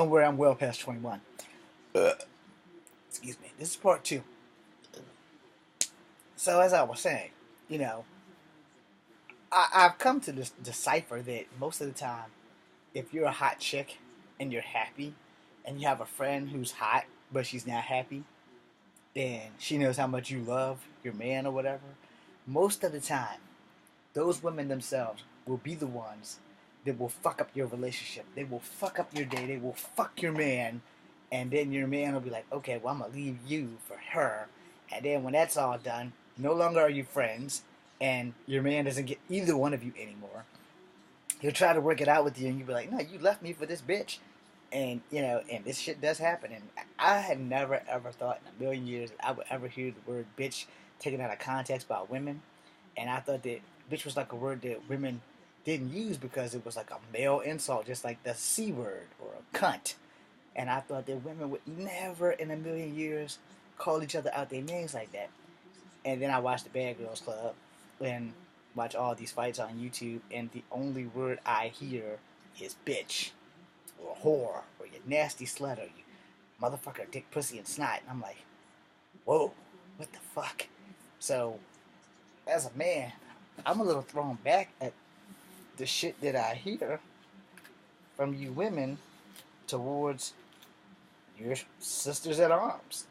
where I'm well past 21. Uh, Excuse me. This is part two. So as I was saying, you know, I've come to decipher that most of the time, if you're a hot chick and you're happy, and you have a friend who's hot but she's not happy, then she knows how much you love your man or whatever. Most of the time, those women themselves will be the ones that will fuck up your relationship. They will fuck up your day. They will fuck your man. And then your man will be like, okay, well, I'm going to leave you for her. And then when that's all done, no longer are you friends. And your man doesn't get either one of you anymore. He'll try to work it out with you. And you'll be like, no, you left me for this bitch. And, and this shit does happen. And I had never, ever thought in a million years that I would ever hear the word bitch taken out of context by women. And I thought that bitch was like a word that women didn't use because it was like a male insult, just like the C word or a cunt. And I thought that women would never in a million years call each other out their names like that. And then I watched the Bad Girls Club and watch all these fights on YouTube, and the only word I hear is bitch or whore or you nasty slut or you motherfucker, dick, pussy, and snot. And I'm like, whoa, what the fuck? So as a man, I'm a little thrown back at the shit that I hear from you women towards your sisters at arms.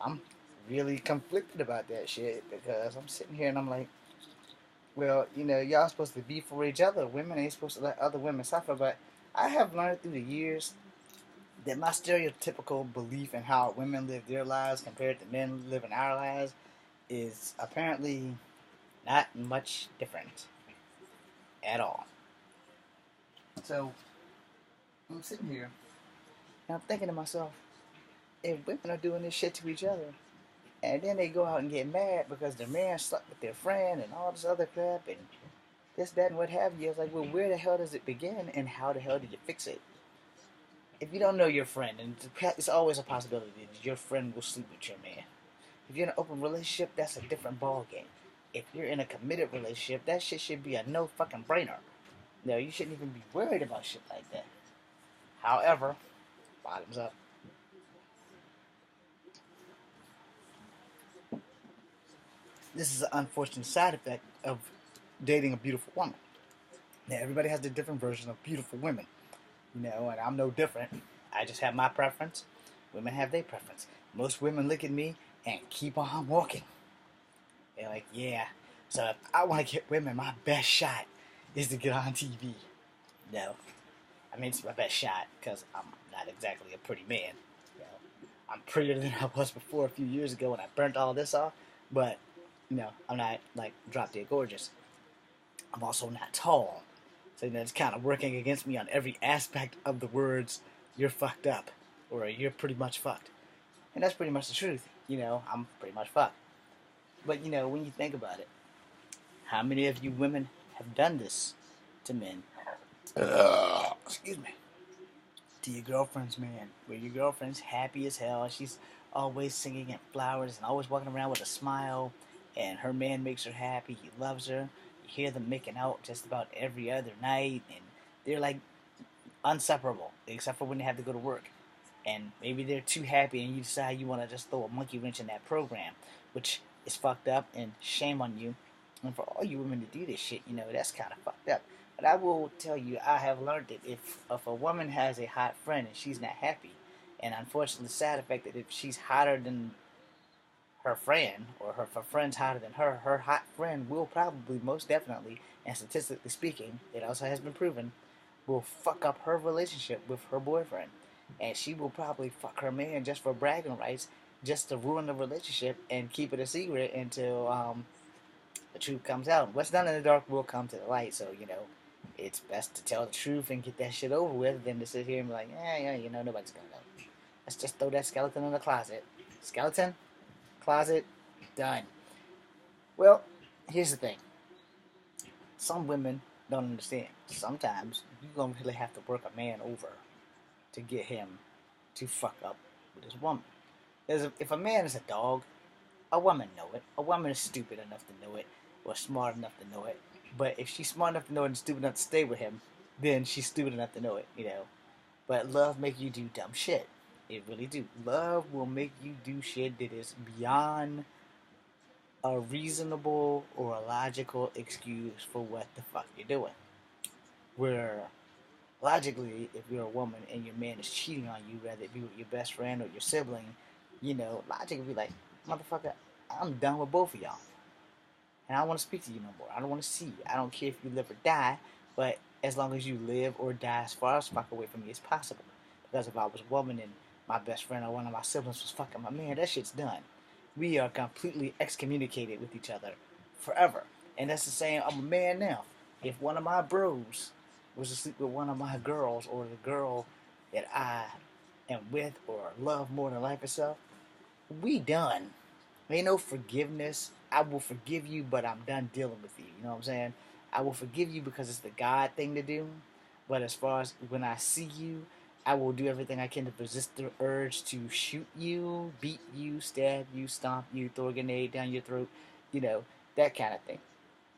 I'm really conflicted about that shit because I'm sitting here and I'm like, well, y'all supposed to be for each other. Women ain't supposed to let other women suffer. But I have learned through the years that my stereotypical belief in how women live their lives compared to men living our lives is apparently not much different at all. So I'm sitting here and I'm thinking to myself, if women are doing this shit to each other, and then they go out and get mad because their man slept with their friend and all this other crap and this, that, and what have you, I was like, well, where the hell does it begin and how the hell did you fix it? If you don't know your friend, and it's always a possibility that your friend will sleep with your man. If you're in an open relationship, that's a different ball game. If you're in a committed relationship, that shit should be a no fucking brainer. No, you shouldn't even be worried about shit like that. However, bottoms up. This is an unfortunate side effect of dating a beautiful woman. Now, everybody has a different version of beautiful women, and I'm no different. I just have my preference. Women have their preference. Most women look at me and keep on walking. They're like, yeah. So if I want to get women, my best shot is to get on TV. No, I mean it's my best shot because I'm not exactly a pretty man. You know, I'm prettier than I was before a few years ago when I burnt all this off. But I'm not like drop dead gorgeous. I'm also not tall, so it's kind of working against me on every aspect of the words. You're fucked up, or you're pretty much fucked, and that's pretty much the truth. I'm pretty much fucked. But when you think about it, how many of you women have done this to men? Excuse me. To your girlfriend's man, where your girlfriend's happy as hell. She's always singing at flowers and always walking around with a smile, and her man makes her happy. He loves her. You hear them making out just about every other night, and they're like inseparable, except for when they have to go to work. And maybe they're too happy, and you decide you want to just throw a monkey wrench in that program, which is fucked up, and shame on you. And for all you women to do this shit, that's kind of fucked up. But I will tell you, I have learned that if a woman has a hot friend and she's not happy, and unfortunately, the side effect that if she's hotter than her friend, or her friend's hotter than her hot friend will probably, most definitely, and statistically speaking, it also has been proven, will fuck up her relationship with her boyfriend. And she will probably fuck her man just for bragging rights, just to ruin the relationship and keep it a secret until the truth comes out. What's done in the dark will come to the light. So it's best to tell the truth and get that shit over with than to sit here and be like, yeah, nobody's gonna know. Let's just throw that skeleton in the closet. Skeleton, closet, done. Well, here's the thing. Some women don't understand. Sometimes you're gonna really have to work a man over to get him to fuck up with his woman. If a man is a dog, a woman know it. A woman is stupid enough to know it, or smart enough to know it. But if she's smart enough to know it and stupid enough to stay with him, then she's stupid enough to know it. But love make you do dumb shit. It really do. Love will make you do shit that is beyond a reasonable or a logical excuse for what the fuck you're doing. Where logically, if you're a woman and your man is cheating on you, whether it be with your best friend or your sibling, logic would be like, motherfucker, I'm done with both of y'all. And I don't want to speak to you no more. I don't want to see you. I don't care if you live or die, but as long as you live or die as far as fuck away from me as possible. Because if I was a woman and my best friend or one of my siblings was fucking my man, that shit's done. We are completely excommunicated with each other forever. And that's the same, I'm a man now. If one of my bros was asleep with one of my girls or the girl that I am with or love more than life itself, we done. Ain't no forgiveness. I will forgive you, but I'm done dealing with you. You know what I'm saying? I will forgive you because it's the God thing to do. But as far as when I see you, I will do everything I can to resist the urge to shoot you, beat you, stab you, stomp you, throw a grenade down your throat, that kind of thing.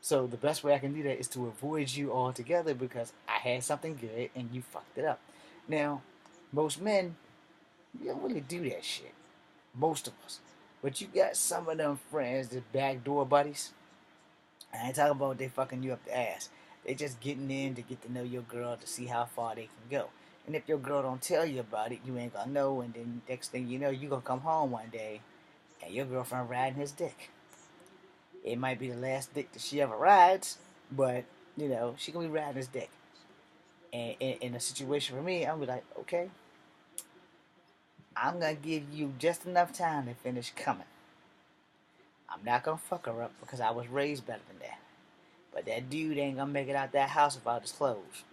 So the best way I can do that is to avoid you altogether because I had something good and you fucked it up. Now, most men, you don't really do that shit. Most of us. But you got some of them friends that backdoor buddies. I ain't talking about they fucking you up the ass. They just getting in to get to know your girl to see how far they can go. And if your girl don't tell you about it, you ain't gonna know. And then next thing you know, you gonna come home one day and your girlfriend riding his dick. It might be the last dick that she ever rides, but she gonna be riding his dick. And in a situation for me, I'm gonna be like, okay, I'm gonna give you just enough time to finish coming. I'm not gonna fuck her up because I was raised better than that. But that dude ain't gonna make it out that house without his clothes.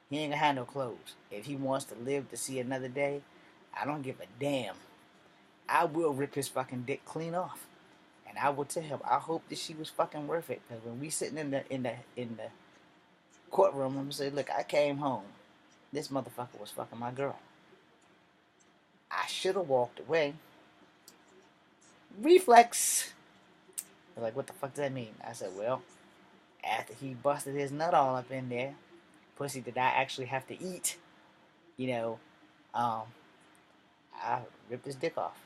He ain't gonna have no clothes. If he wants to live to see another day, I don't give a damn. I will rip his fucking dick clean off. And I will tell him I hope that she was fucking worth it. Because when we sitting in the courtroom, I'm gonna say, look, I came home. This motherfucker was fucking my girl. I should have walked away. Reflex. They're like, what the fuck does that mean? I said, well, after he busted his nut all up in there, pussy that I actually have to eat, I ripped his dick off.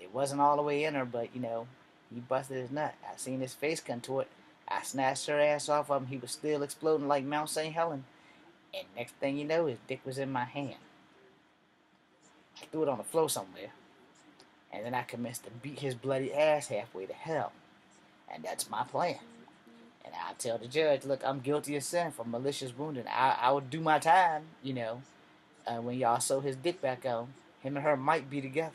It wasn't all the way in her, but, he busted his nut. I seen his face contort. I snatched her ass off of him. He was still exploding like Mount St. Helens. And next thing you know, his dick was in my hand. I threw it on the floor somewhere. And then I commenced to beat his bloody ass halfway to hell. And that's my plan. And I tell the judge, look, I'm guilty of sin for malicious wounding. I will do my time, when y'all sew his dick back on. Him and her might be together.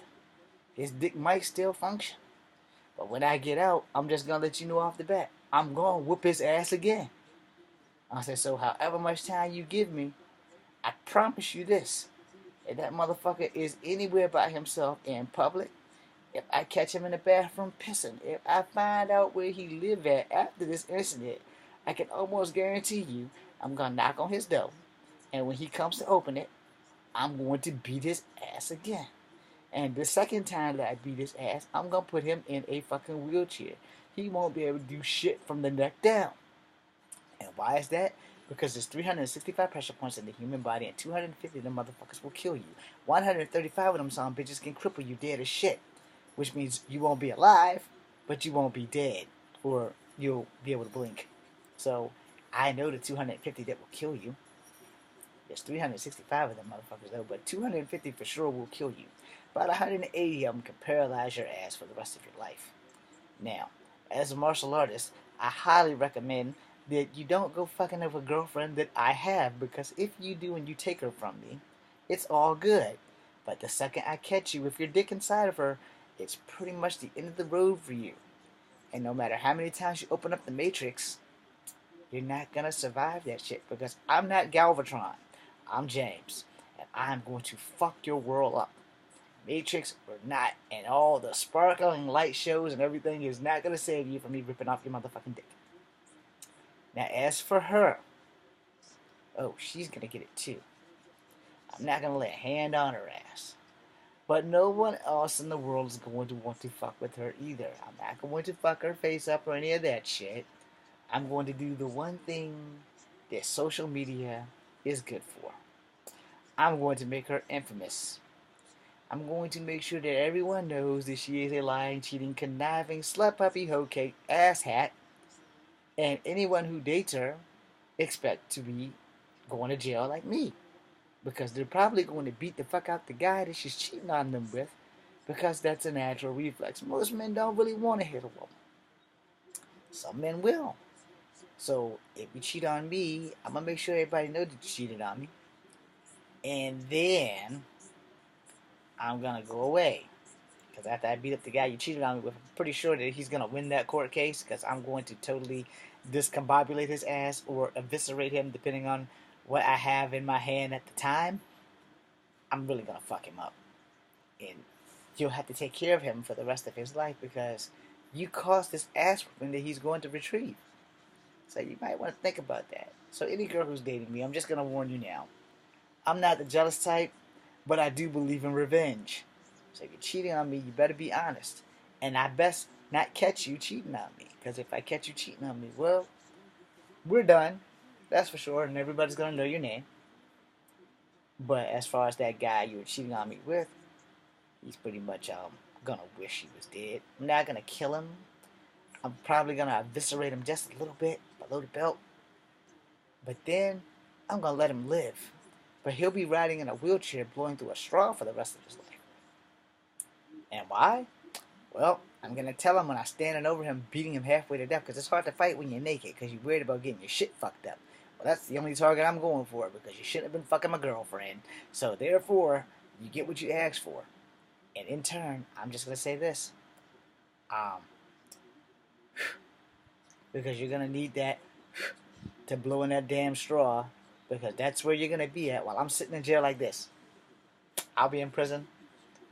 His dick might still function. But when I get out, I'm just going to let you know off the bat. I'm going to whoop his ass again. I said, so however much time you give me, I promise you this. If that motherfucker is anywhere by himself in public, if I catch him in the bathroom pissing, if I find out where he live at after this incident, I can almost guarantee you I'm going to knock on his door. And when he comes to open it, I'm going to beat his ass again. And the second time that I beat his ass, I'm going to put him in a fucking wheelchair. He won't be able to do shit from the neck down. And why is that? Because there's 365 pressure points in the human body, and 250 of them motherfuckers will kill you. 135 of them son bitches can cripple you dead as shit. Which means you won't be alive, but you won't be dead. Or you'll be able to blink. So, I know the 250 that will kill you. There's 365 of them motherfuckers though, but 250 for sure will kill you. About 180 of them can paralyze your ass for the rest of your life. Now, as a martial artist, I highly recommend that you don't go fucking with a girlfriend that I have, because if you do and you take her from me, it's all good. But the second I catch you with your dick inside of her, it's pretty much the end of the road for you. And no matter how many times you open up the Matrix, you're not gonna survive that shit, because I'm not Galvatron. I'm James. And I'm going to fuck your world up. Matrix or not, and all the sparkling light shows and everything is not gonna save you from me ripping off your motherfucking dick. Now, as for her, oh, she's gonna get it too. I'm not gonna lay a hand on her ass. But no one else in the world is going to want to fuck with her either. I'm not going to fuck her face up or any of that shit. I'm going to do the one thing that social media is good for. I'm going to make her infamous. I'm going to make sure that everyone knows that she is a lying, cheating, conniving, slut puppy, hoe cake, asshat, and anyone who dates her expect to be going to jail like me. Because they're probably going to beat the fuck out the guy that she's cheating on them with, because that's a natural reflex. Most men don't really want to hit a woman. Some men will. So if you cheat on me, I'm gonna make sure everybody knows that you cheated on me, and then I'm gonna go away. Because after I beat up the guy you cheated on me with, I'm pretty sure that he's gonna win that court case. Because I'm going to totally discombobulate his ass or eviscerate him, depending on what I have in my hand at the time. I'm really gonna fuck him up, and you'll have to take care of him for the rest of his life because you caused this ass whooping that he's going to retrieve. So you might want to think about that. So any girl who's dating me, I'm just gonna warn you now. I'm not the jealous type, but I do believe in revenge. So if you're cheating on me, you better be honest. And I best not catch you cheating on me. Because if I catch you cheating on me, well, we're done. That's for sure. And everybody's going to know your name. But as far as that guy you were cheating on me with, he's pretty much going to wish he was dead. I'm not going to kill him. I'm probably going to eviscerate him just a little bit, below the belt. But then I'm going to let him live. But he'll be riding in a wheelchair blowing through a straw for the rest of his life. And why? Well, I'm going to tell him when I'm standing over him, beating him halfway to death, because it's hard to fight when you're naked, because you're worried about getting your shit fucked up. Well, that's the only target I'm going for, because you shouldn't have been fucking my girlfriend. So, therefore, you get what you asked for. And in turn, I'm just going to say this. Because you're going to need that to blow in that damn straw, because that's where you're going to be at while I'm sitting in jail like this. I'll be in prison,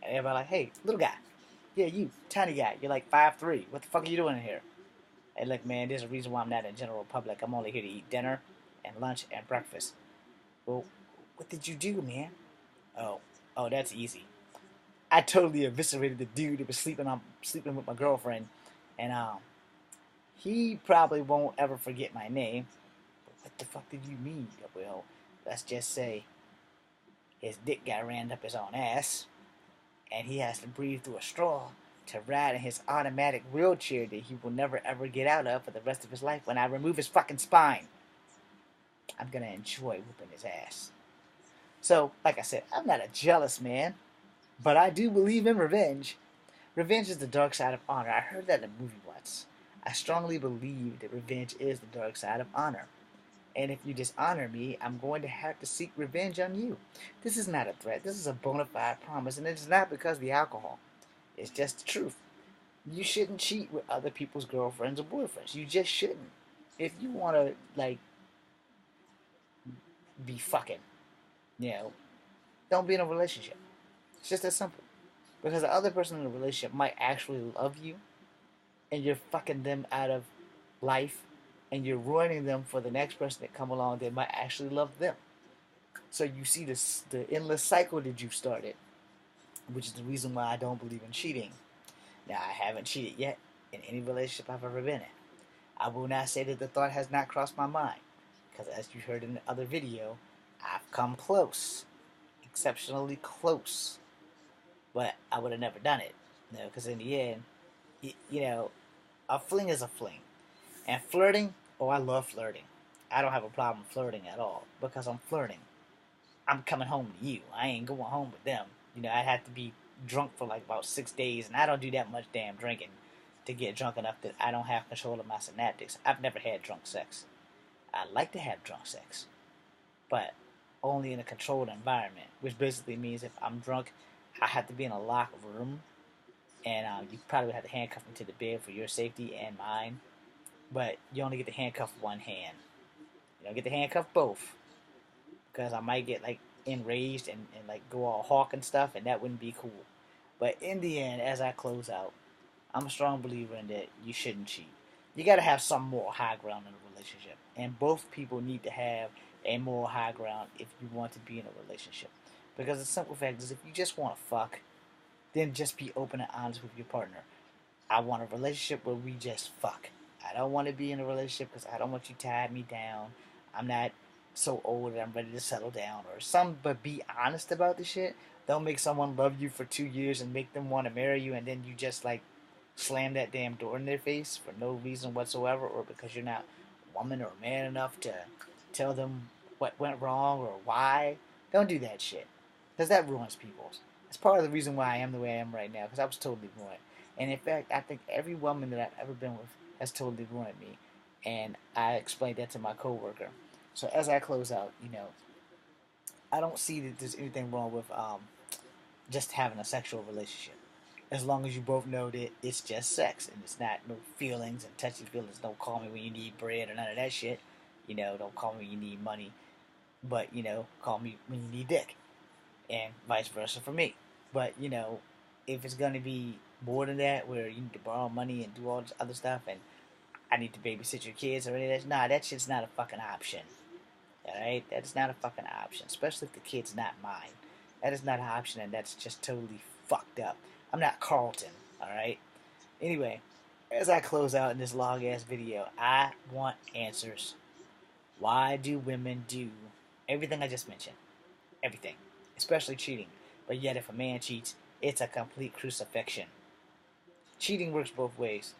and everybody like, hey, little guy. Yeah, you, tiny guy. You're like 5'3". What the fuck are you doing in here? Hey, look, man, there's a reason why I'm not in general public. I'm only here to eat dinner and lunch and breakfast. Well, what did you do, man? Oh, that's easy. I totally eviscerated the dude that was sleeping with my girlfriend, and he probably won't ever forget my name. But what the fuck did you mean? Well, let's just say his dick got rammed up his own ass, and he has to breathe through a straw to ride in his automatic wheelchair that he will never ever get out of for the rest of his life when I remove his fucking spine. I'm gonna enjoy whooping his ass. So, like I said, I'm not a jealous man, but I do believe in revenge. Revenge is the dark side of honor. I heard that in a movie once. I strongly believe that revenge is the dark side of honor. And if you dishonor me, I'm going to have to seek revenge on you. This is not a threat. This is a bona fide promise, and it's not because of the alcohol. It's just the truth. You shouldn't cheat with other people's girlfriends or boyfriends. You just shouldn't. If you want to, like, be fucking, you know, don't be in a relationship. It's just that simple. Because the other person in the relationship might actually love you, and you're fucking them out of life, and you're ruining them for the next person that come along that might actually love them. So you see this, the endless cycle that you've started, which is the reason why I don't believe in cheating. Now, I haven't cheated yet in any relationship I've ever been in. I will not say that the thought has not crossed my mind, because as you heard in the other video, I've come close, exceptionally close, but I would have never done it, because in the end, a fling is a fling, and flirting, oh, I love flirting. I don't have a problem flirting at all, because I'm flirting. I'm coming home to you. I ain't going home with them. I have to be drunk for like about 6 days, and I don't do that much damn drinking to get drunk enough that I don't have control of my synaptics. I've never had drunk sex. I like to have drunk sex, but only in a controlled environment, which basically means if I'm drunk, I have to be in a locked room, and you probably would have to handcuff me to the bed for your safety and mine, but you only get to handcuff one hand. You don't get to handcuff both, because I might get like enraged and like go all hawk and stuff, and that wouldn't be cool. But in the end, as I close out, I'm a strong believer in that you shouldn't cheat. You gotta have some moral high ground in a relationship, and both people need to have a moral high ground if you want to be in a relationship. Because the simple fact is, if you just want to fuck, then just be open and honest with your partner. I want a relationship where we just fuck. I don't want to be in a relationship because I don't want you to tie me down. I'm not so old and I'm ready to settle down, or some, but be honest about the shit. Don't make someone love you for 2 years and make them want to marry you, and then you just like slam that damn door in their face for no reason whatsoever, or because you're not woman or man enough to tell them what went wrong or why. Don't do that shit, because that ruins people. It's part of the reason why I am the way I am right now, because I was totally ruined. And in fact, I think every woman that I've ever been with has totally ruined me. And I explained that to my coworker. So as I close out, I don't see that there's anything wrong with just having a sexual relationship, as long as you both know that it's just sex and it's not no feelings and touchy feelings. Don't call me when you need bread or none of that shit. Don't call me when you need money, but call me when you need dick, and vice versa for me. But if it's gonna be more than that, where you need to borrow money and do all this other stuff, and I need to babysit your kids or any of that, nah, that shit's not a fucking option. Alright? That's not a fucking option. Especially if the kid's not mine. That is not an option, and that's just totally fucked up. I'm not Carlton, alright? Anyway, as I close out in this long ass video, I want answers. Why do women do everything I just mentioned? Everything. Especially cheating. But yet if a man cheats, it's a complete crucifixion. Cheating works both ways.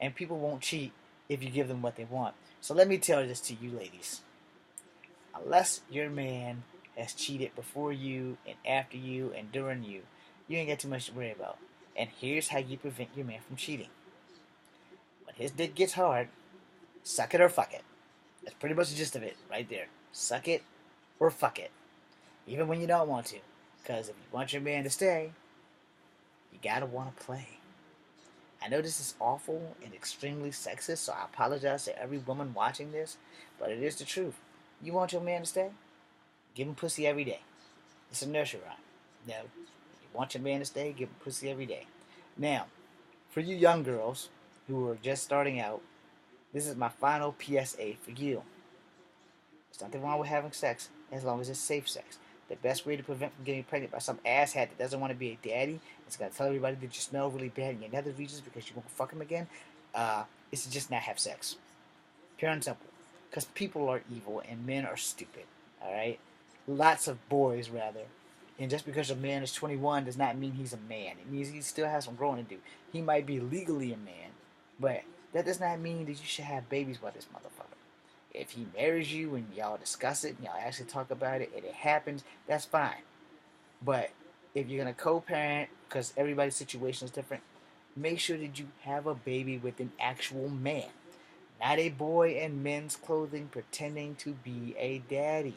And people won't cheat if you give them what they want. So let me tell this to you ladies. Unless your man has cheated before you and after you and during you, you ain't got too much to worry about. And here's how you prevent your man from cheating. When his dick gets hard, suck it or fuck it. That's pretty much the gist of it right there. Suck it or fuck it. Even when you don't want to. Because if you want your man to stay, you gotta want to play. I know this is awful and extremely sexist, so I apologize to every woman watching this, but it is the truth. You want your man to stay? Give him pussy every day. It's a nursery rhyme. Now, if you want your man to stay, give him pussy every day. Now, for you young girls who are just starting out, this is my final PSA for you. There's nothing wrong with having sex as long as it's safe sex. The best way to prevent from getting pregnant by some asshat that doesn't want to be a daddy is going to tell everybody that you smell really bad and other reasons because you won't fuck him again, is to just not have sex. Pure and simple. Because people are evil and men are stupid. Alright? Lots of boys, rather. And just because a man is 21 does not mean he's a man. It means he still has some growing to do. He might be legally a man, but that does not mean that you should have babies with this motherfucker. If he marries you and y'all discuss it and y'all actually talk about it and it happens, that's fine. But if you're going to co-parent, because everybody's situation is different, make sure that you have a baby with an actual man. Not a boy in men's clothing pretending to be a daddy.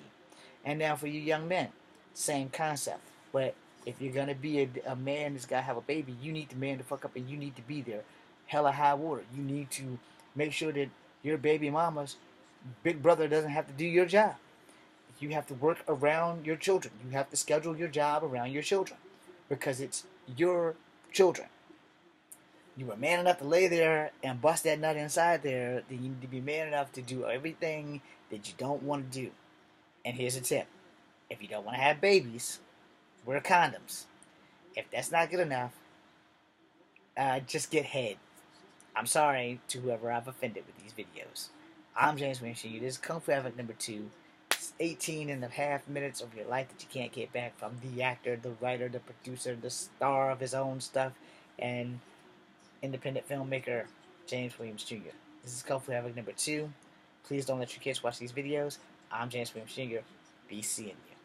And now for you young men, same concept. But if you're going to be a man that's got to have a baby, you need the man to fuck up and you need to be there. Hella high water. You need to make sure that your baby mama's big brother doesn't have to do your job. You have to work around your children. You have to schedule your job around your children because it's your children. You were man enough to lay there and bust that nut inside there, then you need to be man enough to do everything that you don't want to do. And here's a tip. If you don't want to have babies, wear condoms. If that's not good enough, just get head. I'm sorry to whoever I've offended with these videos. I'm James Williams Jr. This is Kung Fu Havoc number 2. It's 18 and a half minutes of your life that you can't get back from the actor, the writer, the producer, the star of his own stuff, and independent filmmaker James Williams Jr. This is Kung Fu Havoc number 2. Please don't let your kids watch these videos. I'm James Williams Jr. Be seeing you.